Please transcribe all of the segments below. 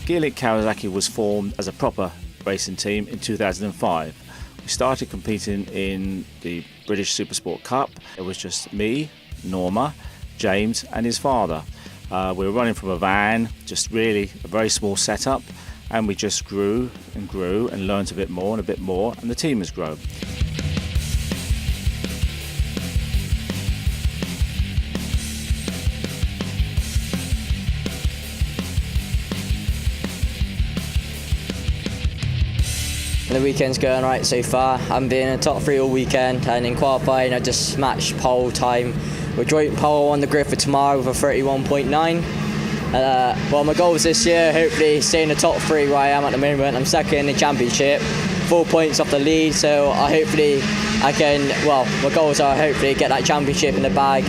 Gearlink Kawasaki was formed as a proper racing team in 2005. We started competing in the British Supersport Cup. It was just me, Norma, James and his father. We were running from a van, just really a very small setup, and we just grew and learned a bit more, and the team has grown. The weekend's going right so far. I'm being in the top 3 all weekend, and in qualifying I just smashed pole time. We're joint pole on the grid for tomorrow with a 31.9. Well, my goals this year, hopefully stay in the top 3 where I am at the moment. I'm second in the championship, 4 points off the lead, so my goals are hopefully get that championship in the bag.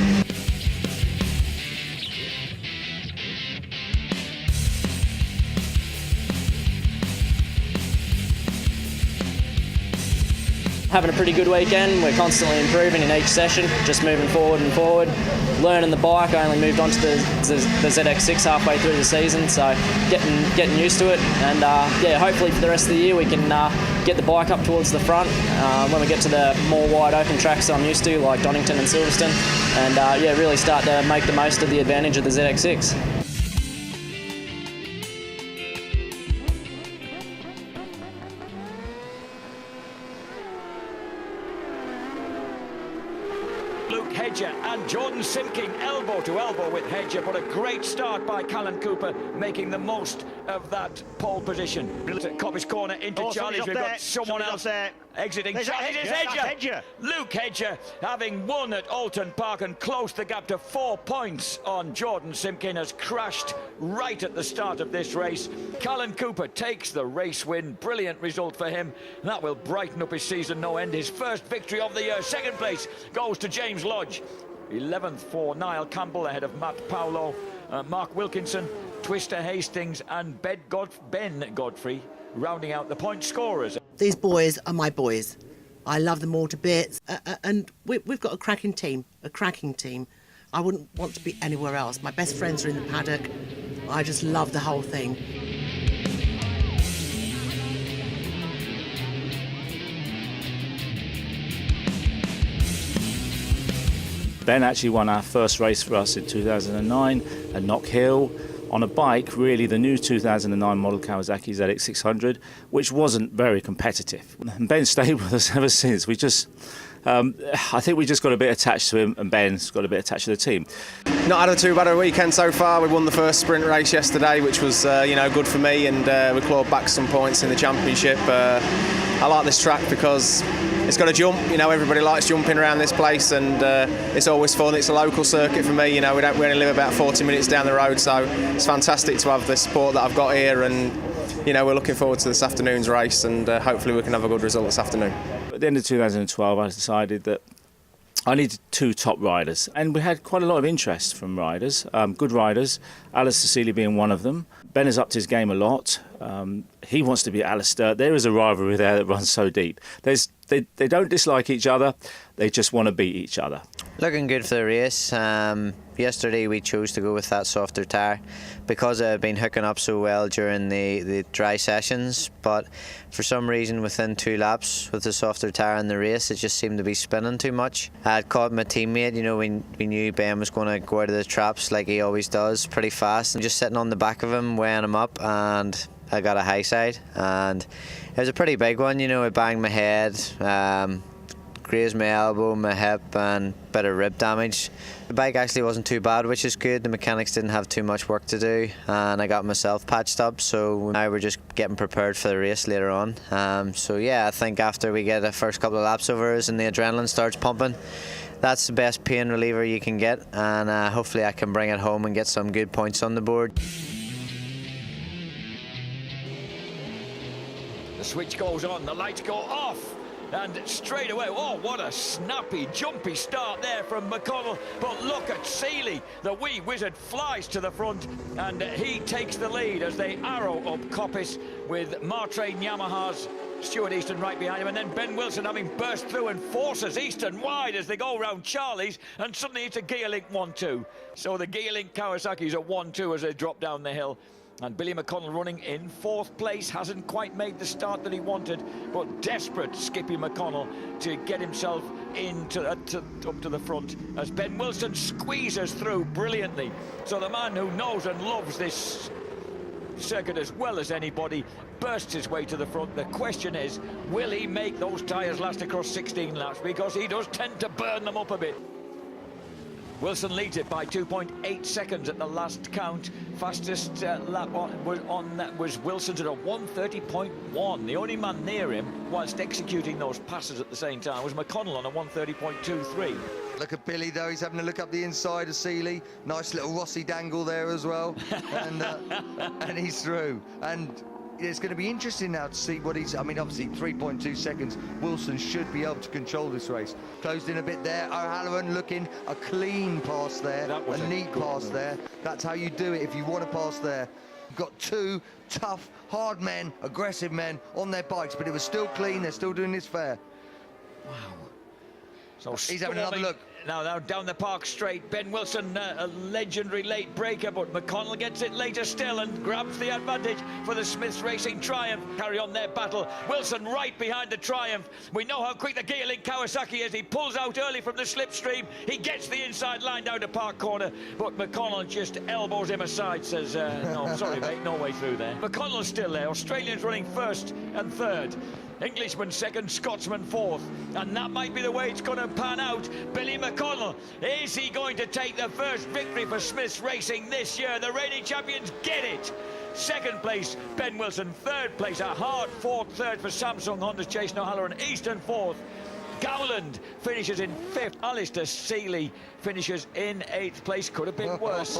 Having a pretty good weekend. We're constantly improving in each session, just moving forward and forward. Learning the bike. I only moved on to the ZX6 halfway through the season, so getting used to it. And yeah, hopefully for the rest of the year we can get the bike up towards the front when we get to the more wide open tracks that I'm used to, like Donington and Silverstone, and yeah, really start to make the most of the advantage of the ZX6. Luke Hedger and Jordan Simking elbow to elbow with Hedger, but a great start by Callan Cooper, making the most of that pole position. Coppice corner into Charlie's. We've got someone else there exiting. Charlie's is Hedger. Luke Hedger having won at Alton Park and closed the gap to 4 points on Jordan Simkin, has crashed right at the start of this race. Callan Cooper takes the race win. Brilliant result for him. That will brighten up his season no end. His first victory of the year. Second place goes to James Lodge. 11th for Niall Campbell ahead of Matt Paolo, Mark Wilkinson, Twister Hastings and Ben Godfrey rounding out the point scorers. These boys are my boys. I love them all to bits, and we've got a cracking team. I wouldn't want to be anywhere else. My best friends are in the paddock. I just love the whole thing. Ben actually won our first race for us in 2009 at Knock Hill on a bike, really the new 2009 model Kawasaki ZX600, which wasn't very competitive. And Ben stayed with us ever since. I think we just got a bit attached to him, and Ben's got a bit attached to the team. Not had too bad a weekend so far. We won the first sprint race yesterday, which was good for me, and we clawed back some points in the championship. I like this track because it's got a jump. Everybody likes jumping around this place, and it's always fun. It's a local circuit for me. We only live about 40 minutes down the road, so it's fantastic to have the support that I've got here, and we're looking forward to this afternoon's race, and hopefully we can have a good result this afternoon. At the end of 2012, I decided that I needed 2 top riders, and we had quite a lot of interest from riders, good riders, Alistair Seeley being one of them. Ben has upped his game a lot. He wants to be Alistair. There is a rivalry there that runs so deep. They don't dislike each other, they just want to beat each other. Looking good for the race. Yesterday we chose to go with that softer tyre because I've been hooking up so well during the dry sessions, but for some reason within 2 laps with the softer tyre in the race it just seemed to be spinning too much. I had caught my teammate, we knew Ben was going to go out of the traps like he always does, pretty fast, and just sitting on the back of him weighing him up, and I got a high side and it was a pretty big one. I banged my head, grazed my elbow, my hip and a bit of rib damage. The bike actually wasn't too bad, which is good. The mechanics didn't have too much work to do and I got myself patched up, so now we're just getting prepared for the race later on. So yeah, I think after we get the first couple of laps over us and the adrenaline starts pumping, that's the best pain reliever you can get, and hopefully I can bring it home and get some good points on the board. The switch goes on, the lights go off, and straight away, oh, what a snappy, jumpy start there from McConnell. But look at Seeley, the wee wizard flies to the front, and he takes the lead as they arrow up Coppice with Martrain Yamaha's Stuart Easton right behind him, and then Ben Wilson having burst through and forces Easton wide as they go round Charlie's, and suddenly it's a Gearlink 1-2. So the Gearlink Kawasaki's at 1-2 as they drop down the hill. And Billy McConnell running in 4th place, hasn't quite made the start that he wanted, but desperate Skippy McConnell to get himself up to the front as Ben Wilson squeezes through brilliantly. So the man who knows and loves this circuit as well as anybody bursts his way to the front. The question is, will he make those tyres last across 16 laps? Because he does tend to burn them up a bit. Wilson leads it by 2.8 seconds at the last count. Fastest lap was Wilson's at a 1:30.1. The only man near him, whilst executing those passes at the same time, was McConnell on a 1:30.23. Look at Billy though, he's having a look up the inside of Seeley. Nice little Rossi dangle there as well. And he's through. And it's going to be interesting now to see what he's... I mean, obviously 3.2 seconds. Wilson should be able to control this race. Closed in a bit there. O'Halloran looking a clean pass there. A neat pass there. That's how you do it if you want to pass there. You've got 2 tough, hard men, aggressive men on their bikes, but it was still clean. They're still doing this fair. Wow. So he's having another look. Now down the park straight. Ben Wilson, a legendary late breaker, but McConnell gets it later still and grabs the advantage for the Smiths Racing Triumph. Carry on their battle. Wilson right behind the Triumph. We know how quick the Gearlink Kawasaki is. He pulls out early from the slipstream. He gets the inside line down to Park Corner, but McConnell just elbows him aside, says, no, sorry, mate, no way through there. McConnell's still there. Australians running 1st and 3rd. Englishman 2nd, Scotsman 4th, and that might be the way it's going to pan out. Billy McConnell, is he going to take the first victory for Smiths Racing this year? The reigning champions get it. 2nd place, Ben Wilson. 3rd place, a hard 4th, 3rd for Samsung, Honda's Jason O'Halloran. Eastern 4th. Gowland finishes in 5th. Alistair Seeley finishes in 8th place. Could have been worse.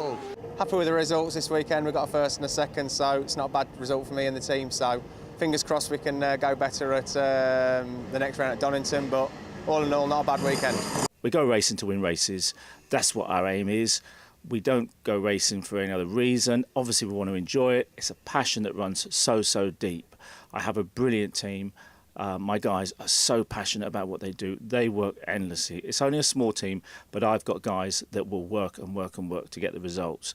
Happy with the results this weekend. We've got a 1st and a 2nd, so it's not a bad result for me and the team. So fingers crossed we can go better at the next round at Donington, but all in all, not a bad weekend. We go racing to win races. That's what our aim is. We don't go racing for any other reason. Obviously, we want to enjoy it. It's a passion that runs so deep. I have a brilliant team. My guys are so passionate about what they do. They work endlessly. It's only a small team, but I've got guys that will work and work and work to get the results.